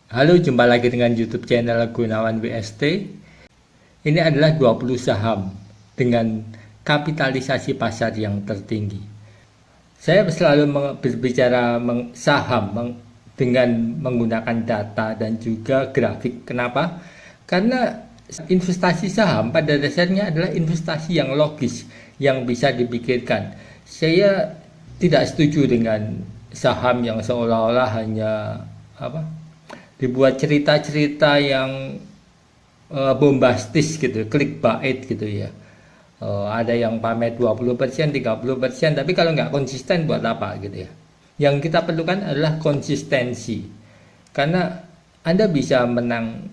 Halo, jumpa lagi dengan YouTube channel Gunawan WST. Ini adalah 20 saham dengan kapitalisasi pasar yang tertinggi. Saya selalu berbicara saham dengan menggunakan data dan juga grafik. Kenapa? Karena investasi saham pada dasarnya adalah investasi yang logis, yang bisa dipikirkan. Saya tidak setuju dengan saham yang seolah-olah hanya apa dibuat cerita-cerita yang bombastis gitu, clickbait gitu ya. Ada yang pamer 20%, 30%, tapi kalau nggak konsisten buat apa gitu ya. Yang kita perlukan adalah konsistensi. Karena Anda bisa menang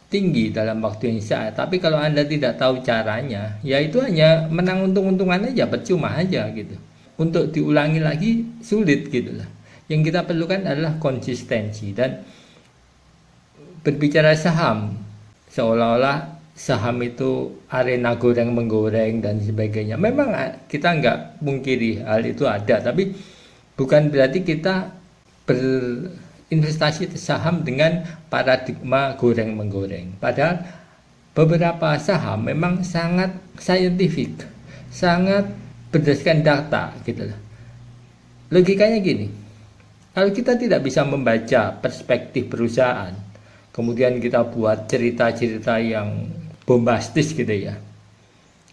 tinggi dalam waktu yang saat, tapi kalau Anda tidak tahu caranya, ya itu hanya menang untung-untungan aja, percuma aja gitu. Untuk diulangi lagi sulit gitu lah. Yang kita perlukan adalah konsistensi. Dan berbicara saham, seolah-olah saham itu arena goreng menggoreng dan sebagainya. Memang kita nggak mungkiri hal itu ada, tapi bukan berarti kita berinvestasi saham dengan paradigma goreng menggoreng. Padahal beberapa saham memang sangat saintifik, sangat berdasarkan data gitu loh. Logikanya gini, kalau kita tidak bisa membaca perspektif perusahaan, kemudian kita buat cerita-cerita yang bombastis gitu ya,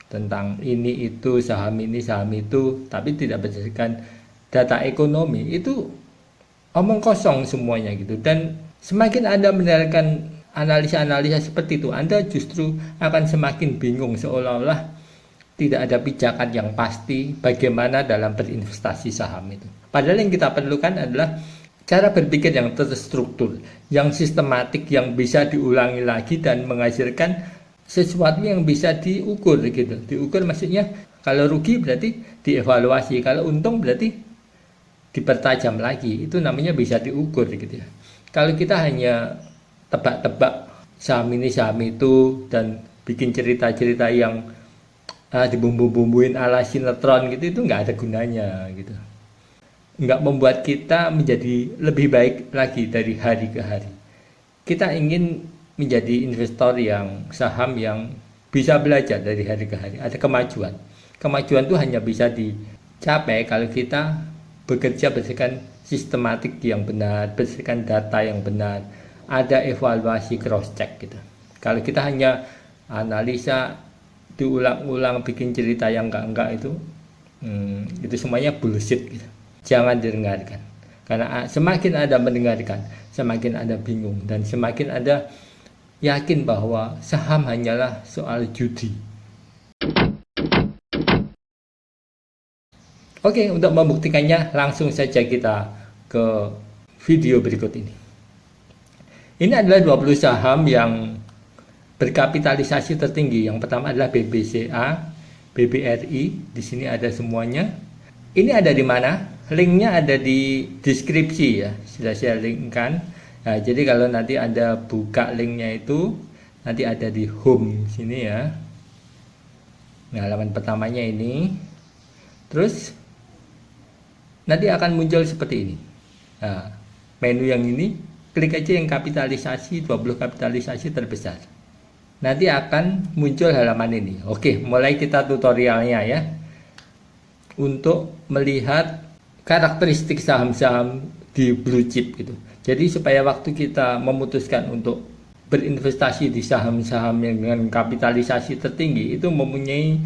tentang ini itu saham ini saham itu, tapi tidak berdasarkan data ekonomi, itu omong kosong semuanya gitu. Dan semakin Anda mendengarkan analisa-analisa seperti itu, Anda justru akan semakin bingung, seolah-olah tidak ada pijakan yang pasti bagaimana dalam berinvestasi saham itu. Padahal yang kita perlukan adalah cara berpikir yang terstruktur, yang sistematik, yang bisa diulangi lagi dan menghasilkan sesuatu yang bisa diukur gitu. Diukur maksudnya kalau rugi berarti dievaluasi, kalau untung berarti dipertajam lagi. Itu namanya bisa diukur gitu ya. Kalau kita hanya tebak-tebak saham ini saham itu dan bikin cerita-cerita yang dibumbu-bumbuin ala sinetron gitu, itu nggak ada gunanya gitu. Nggak membuat kita menjadi lebih baik lagi dari hari ke hari. Kita ingin menjadi investor yang saham yang bisa belajar dari hari ke hari. Ada kemajuan. Kemajuan itu hanya bisa dicapai kalau kita bekerja berdasarkan sistematik yang benar, berdasarkan data yang benar, ada evaluasi cross check gitu. Kalau kita hanya analisa diulang-ulang bikin cerita yang enggak itu semuanya bullshit gitu. Jangan didengarkan, karena semakin Anda mendengarkan, semakin Anda bingung dan semakin Anda yakin bahwa saham hanyalah soal judi. Oke, untuk membuktikannya langsung saja kita ke video berikut ini. Ini adalah 20 saham yang berkapitalisasi tertinggi. Yang pertama adalah BBCA, BBRI, di sini ada semuanya. Ini ada di mana? Linknya ada di deskripsi ya, sudah saya linkkan. Nah, jadi kalau nanti Anda buka linknya itu, nanti ada di home sini ya. Nah, halaman pertamanya ini. Terus nanti akan muncul seperti ini. Nah, menu yang ini, klik aja yang kapitalisasi, 20 kapitalisasi terbesar. Nanti akan muncul halaman ini. Oke, mulai kita tutorialnya ya. Untuk melihat karakteristik saham-saham di blue chip gitu. Jadi supaya waktu kita memutuskan untuk berinvestasi di saham-saham yang dengan kapitalisasi tertinggi itu mempunyai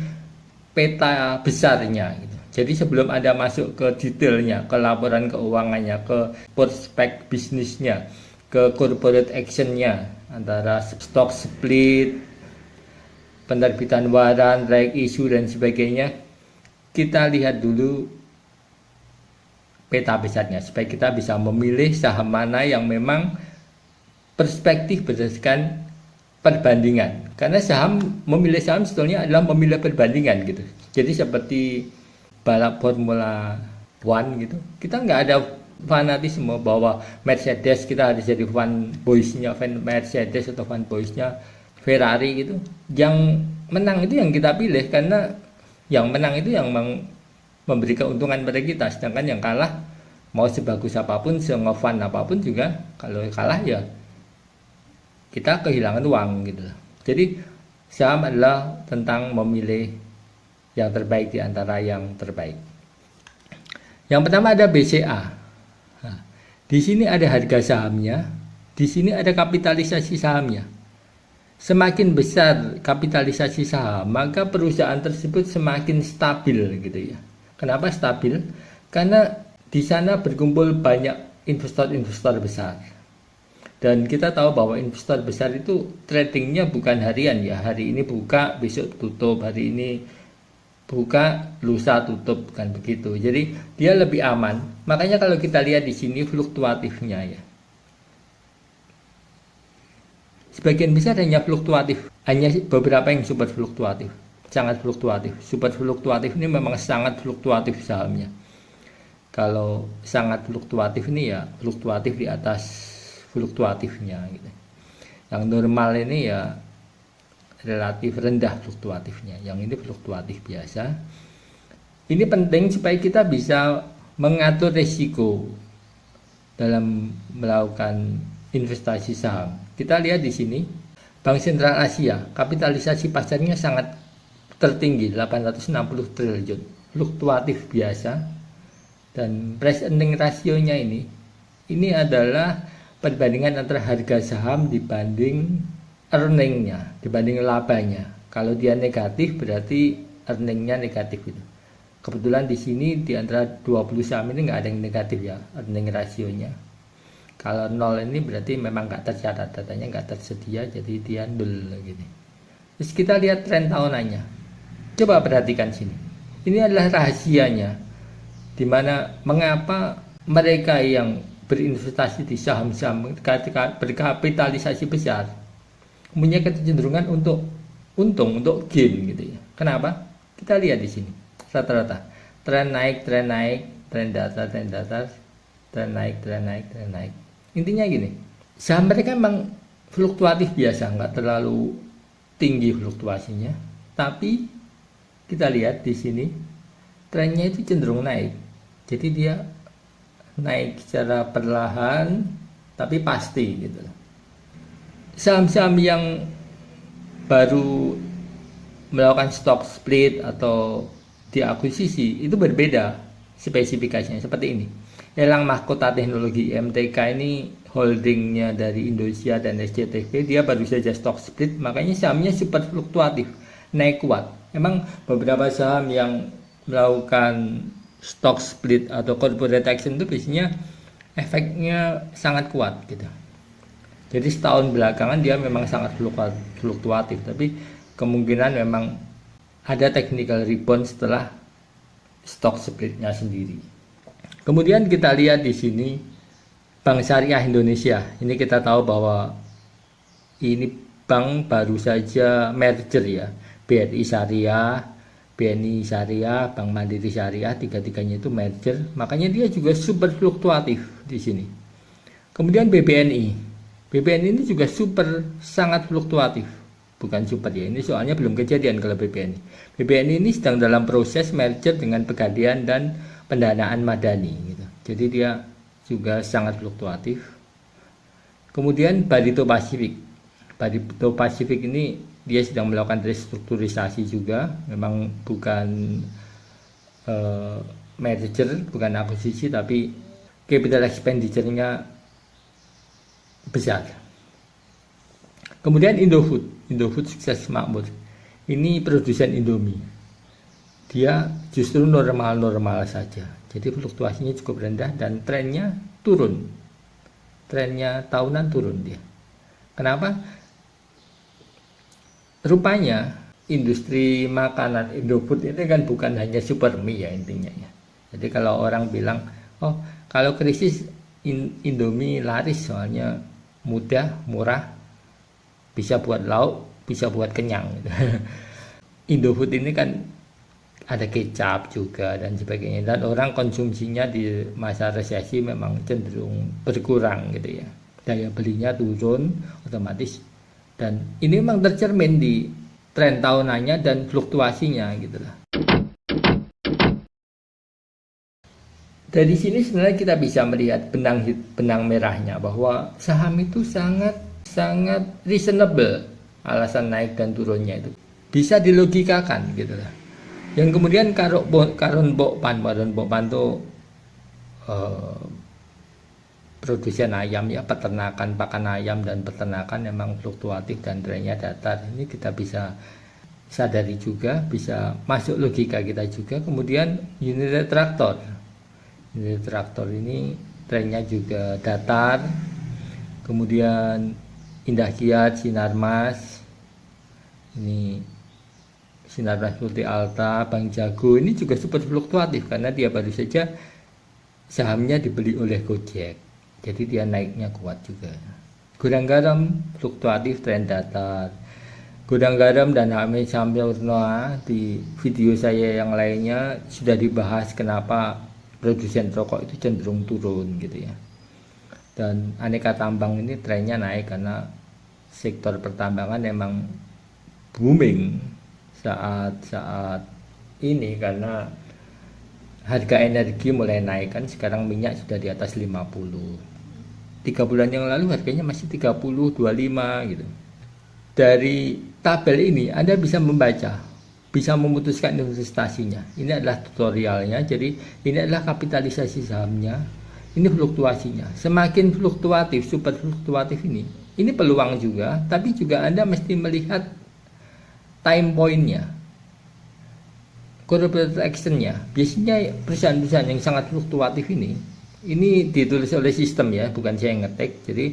peta besarnya gitu. Jadi sebelum Anda masuk ke detailnya, ke laporan keuangannya, ke prospek bisnisnya, ke corporate actionnya, antara stock split, penerbitan waran, right issue dan sebagainya, kita lihat dulu peta besarnya supaya kita bisa memilih saham mana yang memang perspektif berdasarkan perbandingan. Karena memilih saham sebetulnya adalah memilih perbandingan gitu. Jadi seperti balap Formula One gitu, kita nggak ada fanatisme bahwa Mercedes kita harus jadi fan boysnya Mercedes atau fan boysnya Ferrari gitu. Yang menang itu yang kita pilih karena yang menang itu yang memberi keuntungan pada kita, sedangkan yang kalah Mau sebagus apapun, se-ngefun apapun juga kalau kalah ya kita kehilangan uang gitu. Jadi saham adalah tentang memilih yang terbaik di antara yang terbaik. Yang pertama ada BCA. Nah, di sini ada harga sahamnya, di sini ada kapitalisasi sahamnya. Semakin besar kapitalisasi saham, maka perusahaan tersebut semakin stabil gitu ya. Kenapa stabil? Karena di sana berkumpul banyak investor-investor besar. Dan kita tahu bahwa investor besar itu tradingnya bukan harian ya. Hari ini buka, besok tutup. Hari ini buka, lusa tutup, bukan begitu. Jadi dia lebih aman. Makanya kalau kita lihat di sini fluktuatifnya ya. Sebagian besar hanya fluktuatif. Hanya beberapa yang super fluktuatif. Sangat fluktuatif. Super fluktuatif ini memang sangat fluktuatif sahamnya. Kalau sangat fluktuatif ini ya fluktuatif di atas fluktuatifnya gitu. Yang normal ini ya relatif rendah fluktuatifnya. Yang ini fluktuatif biasa. Ini penting supaya kita bisa mengatur risiko dalam melakukan investasi saham. Kita lihat di sini Bank Sentral Asia kapitalisasi pasarnya sangat tertinggi 860 triliun. Fluktuatif biasa. Dan price earning rasionya ini adalah perbandingan antara harga saham dibanding earningnya, dibanding labanya. Kalau dia negatif berarti earningnya negatif itu. Kebetulan di sini di antara 20 saham ini nggak ada yang negatif ya earning rasionya. Kalau 0 ini berarti memang nggak tercatat, datanya nggak tersedia, jadi dia 0 gitu. Terus kita lihat tren tahunannya. Coba perhatikan sini. Ini adalah rahasianya. Dimana mengapa mereka yang berinvestasi di saham-saham berkapitalisasi besar punya kecenderungan untuk untung, untuk gain gitu ya. Kenapa? Kita lihat di sini rata-rata tren naik, tren datar, tren naik. Intinya gini, saham mereka memang fluktuatif biasa, nggak terlalu tinggi fluktuasinya, tapi kita lihat di sini trennya itu cenderung naik. Jadi dia naik secara perlahan tapi pasti gitu. Saham-saham yang baru melakukan stock split atau diakuisisi itu berbeda spesifikasinya seperti ini. Elang Mahkota Teknologi MTK ini holdingnya dari Indonesia dan SCTV, dia baru saja stock split, makanya sahamnya super fluktuatif, naik kuat. Memang beberapa saham yang melakukan stock split atau corporate action itu biasanya efeknya sangat kuat gitu. Jadi setahun belakangan dia memang sangat fluktuatif, tapi kemungkinan memang ada technical rebound setelah stock splitnya sendiri. Kemudian kita lihat di sini Bank Syariah Indonesia. Ini kita tahu bahwa ini bank baru saja merger ya, BRI Syariah, BNI Syariah, Bank Mandiri Syariah, tiga-tiganya itu merger, makanya dia juga super fluktuatif di sini. Kemudian BBNI ini juga sangat fluktuatif, bukan super ya, ini soalnya belum kejadian kalau BBNI. BBNI ini sedang dalam proses merger dengan Pegadaian dan Pendanaan Madani gitu. Jadi dia juga sangat fluktuatif. Kemudian Barito Pasifik ini dia sedang melakukan restrukturisasi juga, memang bukan merger, bukan akuisisi, tapi capital expenditure-nya besar. Kemudian Indofood sukses makmur. Ini produsen Indomie. Dia justru normal-normal saja. Jadi fluktuasinya cukup rendah dan trennya turun. Trennya tahunan turun dia. Kenapa? Rupanya industri makanan Indofood ini kan bukan hanya super mie ya intinya ya. Jadi kalau orang bilang, oh kalau krisis Indomie laris soalnya mudah, murah, bisa buat lauk, bisa buat kenyang gitu. Indofood ini kan ada kecap juga dan sebagainya, dan orang konsumsinya di masa resesi memang cenderung berkurang gitu ya. Daya belinya turun otomatis. Dan ini memang tercermin di tren tahunannya dan fluktuasinya gitu lah. Dari sini sebenarnya kita bisa melihat benang merahnya bahwa saham itu sangat sangat reasonable, alasan naik dan turunnya itu bisa dilogikakan gitu lah. Yang kemudian Karun Bokpan itu eh, produsen ayam ya, peternakan pakan ayam dan peternakan memang fluktuatif dan trennya datar. Ini kita bisa sadari juga, bisa masuk logika kita juga. Kemudian United Traktor ini trennya juga datar. Kemudian Indah Kiat, Sinarmas, ini Sinarmas Multi Alta, Bank Jago ini juga super fluktuatif karena dia baru saja sahamnya dibeli oleh Gojek, jadi dia naiknya kuat juga. Gudang Garam fluktuatif, tren datar. Gudang Garam dan HMI Sampurna di video saya yang lainnya sudah dibahas kenapa produsen rokok itu cenderung turun gitu ya. Dan aneka tambang ini trennya naik karena sektor pertambangan memang booming saat ini karena harga energi mulai naik kan, sekarang minyak sudah di atas 50. 3 bulan yang lalu harganya masih 30, 25 gitu. Dari tabel ini Anda bisa membaca, bisa memutuskan investasinya. Ini adalah tutorialnya, jadi ini adalah kapitalisasi sahamnya, ini fluktuasinya. Semakin fluktuatif, super fluktuatif ini peluang juga, tapi juga Anda mesti melihat time point-nya, corporate action-nya. Biasanya perusahaan-perusahaan yang sangat fluktuatif ini ditulis oleh sistem ya, bukan saya yang ngetik. Jadi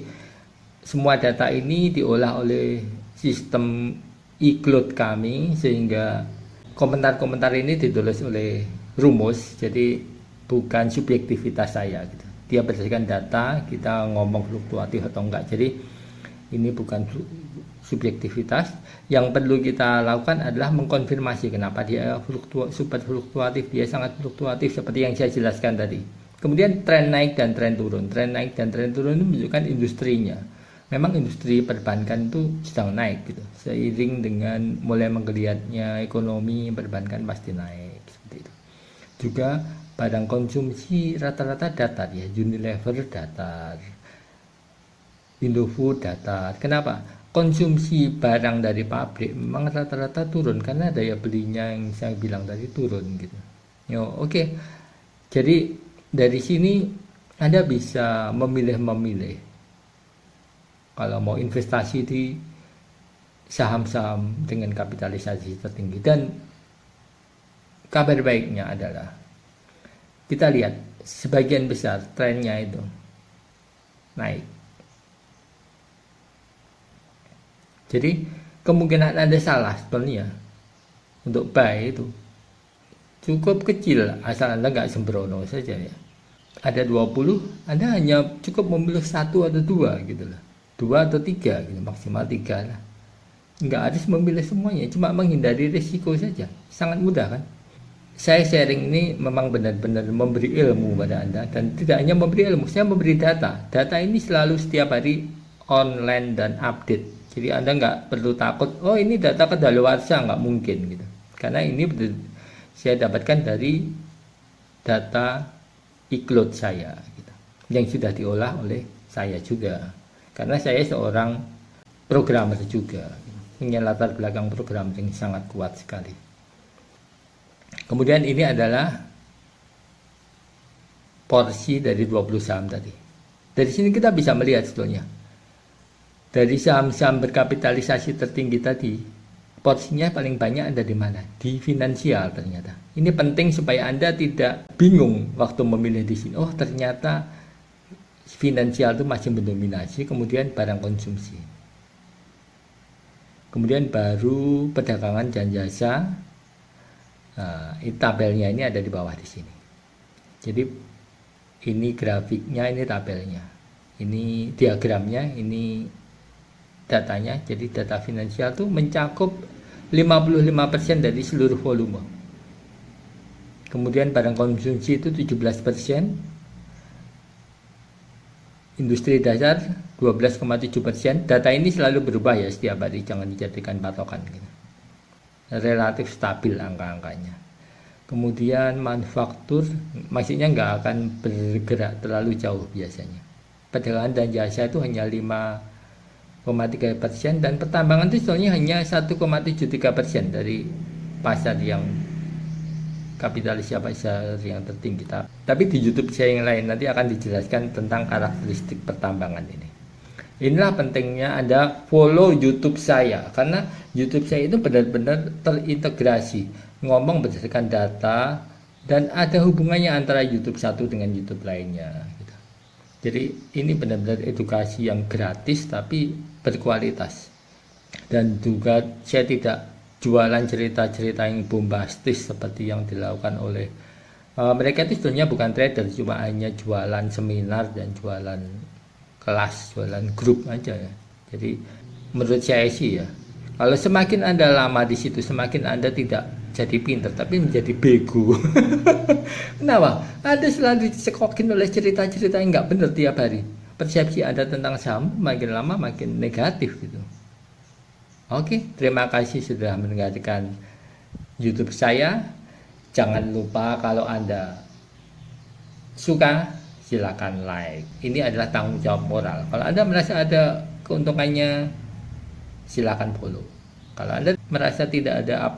semua data ini diolah oleh sistem iCloud kami, sehingga komentar-komentar ini ditulis oleh rumus, jadi bukan subjektivitas saya gitu. Dia berdasarkan data, kita ngomong fluktuatif atau enggak, jadi ini bukan subjektivitas. Yang perlu kita lakukan adalah mengkonfirmasi kenapa dia super fluktuatif, dia sangat fluktuatif seperti yang saya jelaskan tadi. Kemudian tren naik dan tren turun, tren naik dan tren turun itu menunjukkan industrinya. Memang industri perbankan itu sedang naik gitu. Seiring dengan mulai menggeliatnya ekonomi, perbankan pasti naik seperti itu. Juga barang konsumsi rata-rata datar ya, Unilever datar, Indofood datar. Kenapa? Konsumsi barang dari pabrik memang rata-rata turun karena daya belinya yang saya bilang tadi turun gitu. Oke. Jadi dari sini Anda bisa memilih. Kalau mau investasi di saham-saham dengan kapitalisasi tertinggi. Dan kabar baiknya adalah kita lihat sebagian besar trennya itu naik. Jadi kemungkinan Anda salah sebenarnya untuk buy itu cukup kecil asal Anda nggak sembrono saja ya. Ada 20, Anda hanya cukup memilih 1 atau 2 gitu lah. 2 atau 3 gitu, maksimal 3 lah. Nggak harus memilih semuanya, cuma menghindari risiko saja. Sangat mudah kan? Saya sharing ini memang benar-benar memberi ilmu pada Anda, dan tidak hanya memberi ilmu, saya memberi data. Data ini selalu setiap hari online dan update. Jadi Anda nggak perlu takut, oh ini data kadaluarsa, nggak mungkin gitu. Karena ini saya dapatkan dari data iCloud saya gitu, yang sudah diolah oleh saya juga. Karena saya seorang programmer juga, punya latar belakang program yang sangat kuat sekali. Kemudian ini adalah porsi dari 20 saham tadi. Dari sini kita bisa melihat sebetulnya, dari saham-saham berkapitalisasi tertinggi tadi, porsinya paling banyak ada di mana? Di finansial ternyata. Ini penting supaya Anda tidak bingung waktu memilih di sini. Oh ternyata finansial itu masih mendominasi, kemudian barang konsumsi, kemudian baru perdagangan dan jasa. Nah, tabelnya ini ada di bawah di sini. Jadi ini grafiknya, ini tabelnya, ini diagramnya, ini datanya. Jadi data finansial itu mencakup 55% dari seluruh volume. Kemudian barang konsumsi itu 17%. Industri dasar 12,7%. Data ini selalu berubah ya setiap hari, jangan dijadikan patokan gitu. Relatif stabil angka-angkanya. Kemudian manufaktur, maksudnya nggak akan bergerak terlalu jauh biasanya. Perdagangan dan jasa itu hanya 5,3%, dan pertambangan itu sebenarnya hanya 1,73% dari pasar yang kapitalis, pasar yang tertinggi. Tapi di YouTube saya yang lain nanti akan dijelaskan tentang karakteristik pertambangan ini. Inilah pentingnya Anda follow YouTube saya, karena YouTube saya itu benar-benar terintegrasi, ngomong berdasarkan data, dan ada hubungannya antara YouTube satu dengan YouTube lainnya gitu. Jadi ini benar-benar edukasi yang gratis tapi berkualitas. Dan juga saya tidak jualan cerita-cerita yang bombastis seperti yang dilakukan oleh mereka. Itu sebenarnya bukan trader, cuma hanya jualan seminar dan jualan kelas, jualan grup aja ya. Jadi menurut saya sih ya, kalau semakin Anda lama di situ, semakin Anda tidak jadi pinter tapi menjadi bego. Kenapa? Anda selalu dicekokin oleh cerita-cerita yang nggak benar tiap hari. Persepsi Anda tentang saham makin lama makin negatif gitu. Oke, terima kasih sudah mendengarkan YouTube saya. Jangan lupa kalau Anda suka, silakan like. Ini adalah tanggung jawab moral. Kalau Anda merasa ada keuntungannya, silakan follow. Kalau Anda merasa tidak ada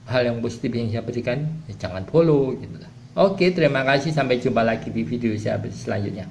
hal yang positif yang saya berikan, ya jangan follow gitu. Oke, terima kasih, sampai jumpa lagi di video saya selanjutnya.